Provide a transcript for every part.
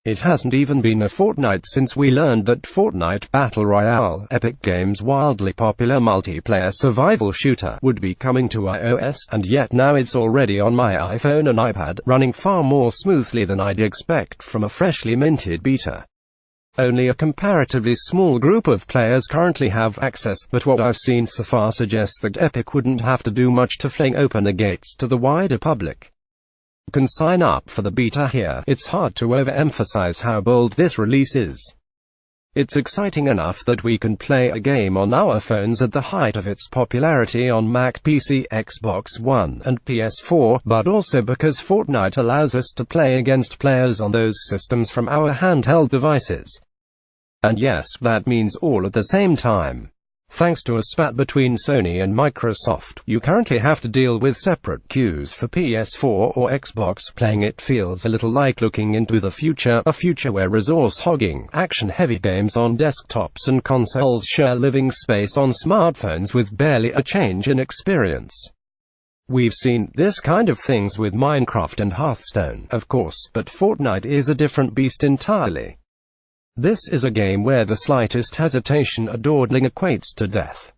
It hasn't even been a fortnight since we learned that Fortnite Battle Royale, Epic Games' wildly popular multiplayer survival shooter, would be coming to iOS, and yet now it's already on my iPhone and iPad, running far more smoothly than I'd expect from a freshly minted beta. Only a comparatively small group of players currently have access, but what I've seen so far suggests that Epic wouldn't have to do much to fling open the gates to the wider public. You can sign up for the beta here. It's hard to overemphasize how bold this release is. It's exciting enough that we can play a game on our phones at the height of its popularity on Mac, PC, Xbox One, and PS4, but also because Fortnite allows us to play against players on those systems from our handheld devices. And yes, that means all at the same time. Thanks to a spat between Sony and Microsoft, you currently have to deal with separate queues for PS4 or Xbox. Playing it feels a little like looking into the future, a future where resource-hogging, action-heavy games on desktops and consoles share living space on smartphones with barely a change in experience. We've seen this kind of things with Minecraft and Hearthstone, of course, but Fortnite is a different beast entirely. This is a game where the slightest hesitation or dawdling equates to death.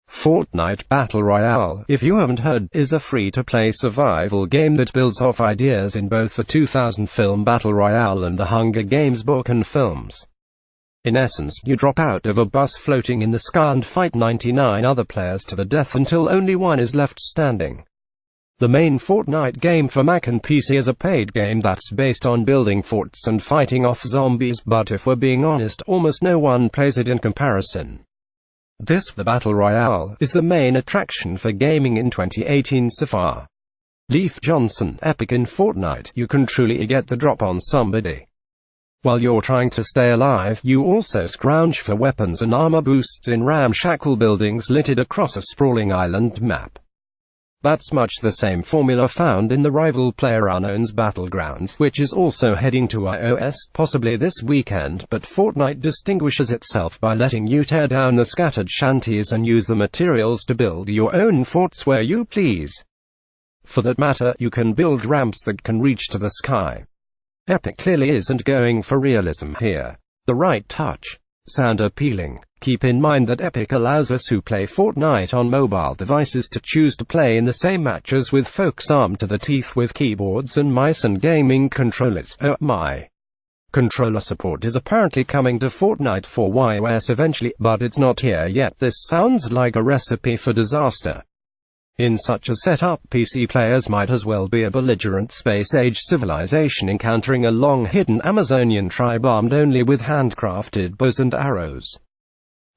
Fortnite Battle Royale, if you haven't heard, is a free-to-play survival game that builds off ideas in both the 2000 film Battle Royale and the Hunger Games book and films. In essence, you drop out of a bus floating in the sky and fight 99 other players to the death until only one is left standing. The main Fortnite game for Mac and PC is a paid game that's based on building forts and fighting off zombies, but if we're being honest, almost no one plays it in comparison. The Battle Royale, is the main attraction for gaming in 2018 so far. Leif Johnson, Epic in Fortnite, you can truly get the drop on somebody. While you're trying to stay alive, you also scrounge for weapons and armor boosts in ramshackle buildings littered across a sprawling island map. That's much the same formula found in the rival PlayerUnknown's Battlegrounds, which is also heading to iOS, possibly this weekend, but Fortnite distinguishes itself by letting you tear down the scattered shanties and use the materials to build your own forts where you please. For that matter, you can build ramps that can reach to the sky. Epic clearly isn't going for realism here. The right touch. Sound appealing. Keep in mind that Epic allows us who play Fortnite on mobile devices to choose to play in the same matches with folks armed to the teeth with keyboards and mice and gaming controllers. Oh my. Controller support is apparently coming to Fortnite for iOS eventually, but it's not here yet. This sounds like a recipe for disaster. In such a setup, PC players might as well be a belligerent space-age civilization encountering a long-hidden Amazonian tribe armed only with handcrafted bows and arrows.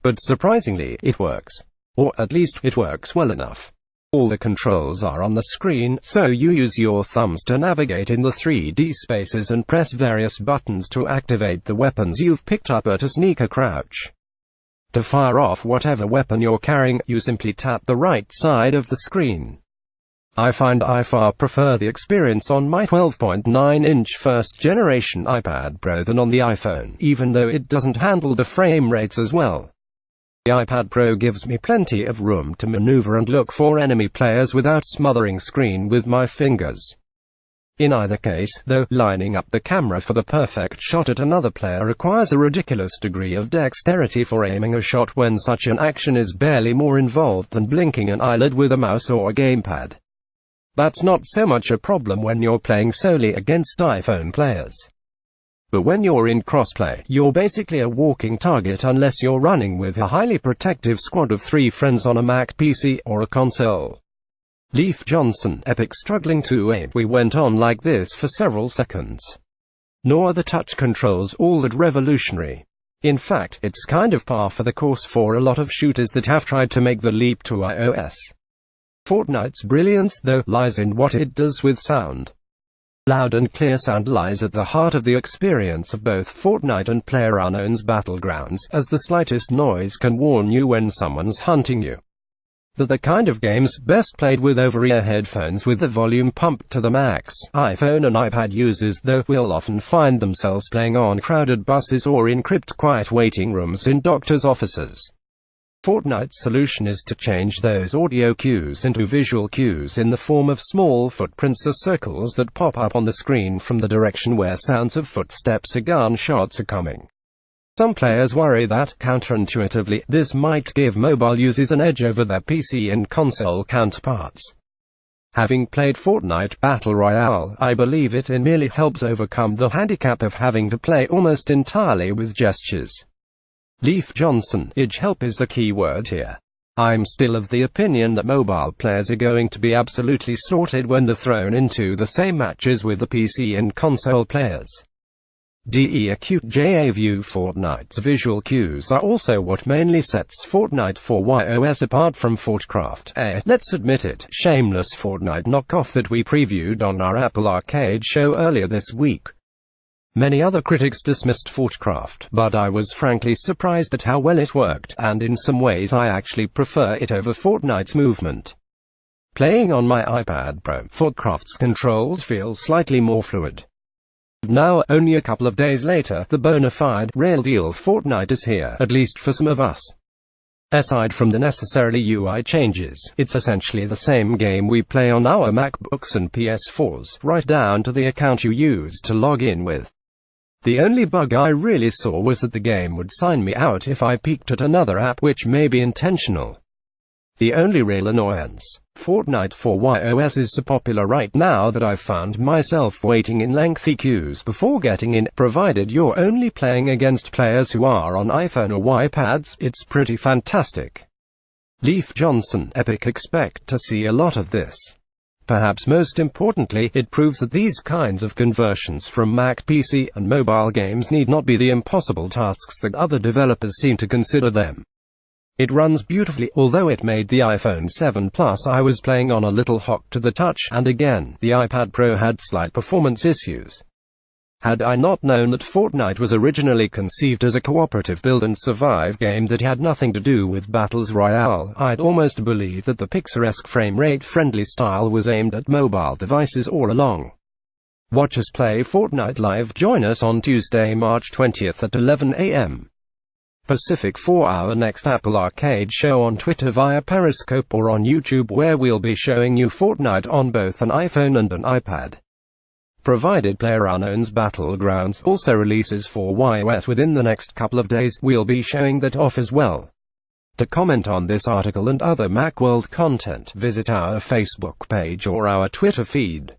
But surprisingly, it works. Or at least, it works well enough. All the controls are on the screen, so you use your thumbs to navigate in the 3D spaces and press various buttons to activate the weapons you've picked up at a sneaker crouch. To fire off whatever weapon you're carrying, you simply tap the right side of the screen. I find I far prefer the experience on my 12.9-inch first-generation iPad Pro than on the iPhone, even though it doesn't handle the frame rates as well. The iPad Pro gives me plenty of room to maneuver and look for enemy players without smothering screen with my fingers. In either case, though, lining up the camera for the perfect shot at another player requires a ridiculous degree of dexterity for aiming a shot when such an action is barely more involved than blinking an eyelid with a mouse or a gamepad. That's not so much a problem when you're playing solely against iPhone players. But when you're in crossplay, you're basically a walking target unless you're running with a highly protective squad of 3 friends on a Mac, PC, or a console. Leif Johnson, Epic struggling to aim. We went on like this for several seconds. Nor are the touch controls all that revolutionary. In fact, it's kind of par for the course for a lot of shooters that have tried to make the leap to iOS. Fortnite's brilliance, though, lies in what it does with sound. Loud and clear sound lies at the heart of the experience of both Fortnite and PlayerUnknown's Battlegrounds, as the slightest noise can warn you when someone's hunting you. They're the kind of games best played with over-ear headphones with the volume pumped to the max. iPhone and iPad users, though, will often find themselves playing on crowded buses or in crypt quiet waiting rooms in doctors' offices. Fortnite's solution is to change those audio cues into visual cues in the form of small footprints or circles that pop up on the screen from the direction where sounds of footsteps or gunshots are coming. Some players worry that, counterintuitively, this might give mobile users an edge over their PC and console counterparts. Having played Fortnite Battle Royale, I believe it merely helps overcome the handicap of having to play almost entirely with gestures. Leif Johnson, edge help is the key word here. I'm still of the opinion that mobile players are going to be absolutely slaughtered when they're thrown into the same matches with the PC and console players. Acute view. Fortnite's visual cues are also what mainly sets Fortnite for iOS apart from Fortcraft, let's admit it, shameless Fortnite knockoff that we previewed on our Apple Arcade show earlier this week. Many other critics dismissed Fortcraft, but I was frankly surprised at how well it worked, and in some ways I actually prefer it over Fortnite's movement. Playing on my iPad Pro, Fortcraft's controls feel slightly more fluid. Now, only a couple of days later, the bona fide, real deal Fortnite is here, at least for some of us. Aside from the necessarily UI changes, it's essentially the same game we play on our MacBooks and PS4s, right down to the account you use to log in with. The only bug I really saw was that the game would sign me out if I peeked at another app, which may be intentional. The only real annoyance, Fortnite for iOS is so popular right now that I've found myself waiting in lengthy queues before getting in, provided you're only playing against players who are on iPhone or iPads. It's pretty fantastic. Leif Johnson, Epic expect to see a lot of this. Perhaps most importantly, it proves that these kinds of conversions from Mac, PC, and mobile games need not be the impossible tasks that other developers seem to consider them. It runs beautifully, although it made the iPhone 7 Plus I was playing on a little hot to the touch, and again, the iPad Pro had slight performance issues. Had I not known that Fortnite was originally conceived as a cooperative build-and-survive game that had nothing to do with Battles Royale, I'd almost believe that the picturesque frame-rate-friendly style was aimed at mobile devices all along. Watch us play Fortnite live. Join us on Tuesday, March 20th at 11 a.m. Pacific for our next Apple Arcade show on Twitter via Periscope or on YouTube, where we'll be showing you Fortnite on both an iPhone and an iPad. Provided PlayerUnknown's Battlegrounds also releases for iOS within the next couple of days, we'll be showing that off as well. To comment on this article and other Macworld content, visit our Facebook page or our Twitter feed.